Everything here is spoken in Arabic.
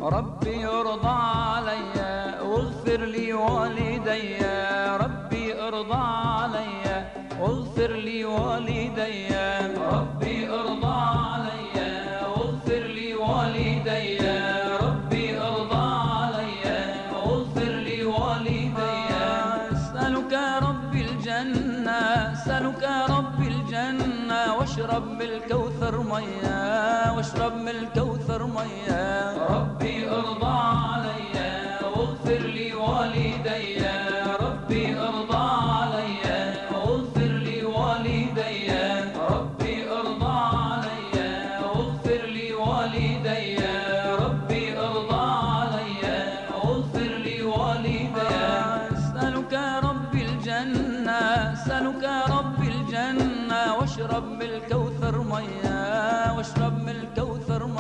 ربي ارضى علي واغفر لي والدي، ربي ارضى علي واغفر لي والدي، ربي ارضى علي واغفر لي والدي، ربي ارضى علي واغفر لي والدي. اسألك ربي الجنة، اسألك ربي الجنة، واشرب من الكوثر مياه، واشرب من الكوثر مياه. ربي ارضى علي واغفر لي والدي، ربي ارضى علي واغفر لي والدي، ربي ارضى علي واغفر لي والدي.